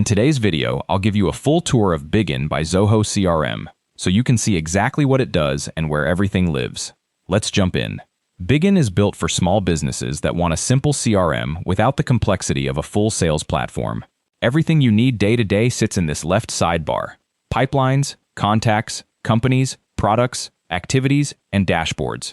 today's video, I'll give you a full tour of Bigin by Zoho CRM, so you can see exactly what it does and where everything lives. Let's jump in. Bigin is built for small businesses that want a simple CRM without the complexity of a full sales platform. Everything you need day-to-day sits in this left sidebar. Pipelines, contacts, companies, products, activities, and dashboards.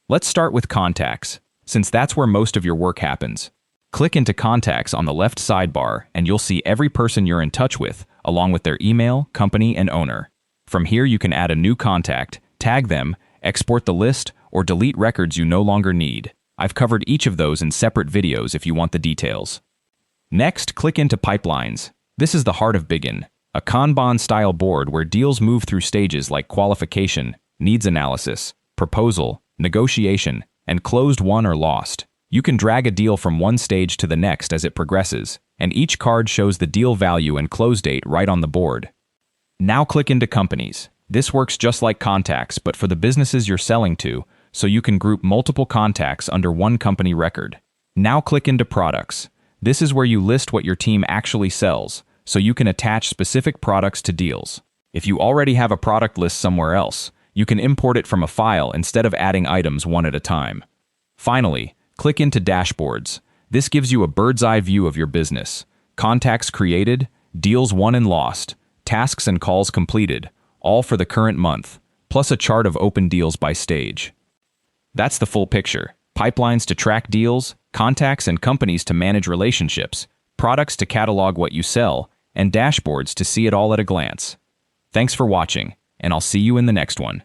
Let's start with contacts, since that's where most of your work happens. Click into Contacts on the left sidebar and you'll see every person you're in touch with, along with their email, company, and owner. From here you can add a new contact, tag them, export the list, or delete records you no longer need. I've covered each of those in separate videos if you want the details. Next, click into Pipelines. This is the heart of Bigin, a Kanban-style board where deals move through stages like qualification, needs analysis, proposal, negotiation, and closed, won, or lost. You can drag a deal from one stage to the next as it progresses, and each card shows the deal value and close date right on the board. Now click into Companies. This works just like Contacts, but for the businesses you're selling to, so you can group multiple contacts under one company record. Now click into Products. This is where you list what your team actually sells, so you can attach specific products to deals. If you already have a product list somewhere else, you can import it from a file instead of adding items one at a time. Finally, click into Dashboards. This gives you a bird's-eye view of your business. Contacts created, deals won and lost, tasks and calls completed, all for the current month, plus a chart of open deals by stage. That's the full picture. Pipelines to track deals, contacts and companies to manage relationships, products to catalog what you sell, and dashboards to see it all at a glance. Thanks for watching, and I'll see you in the next one.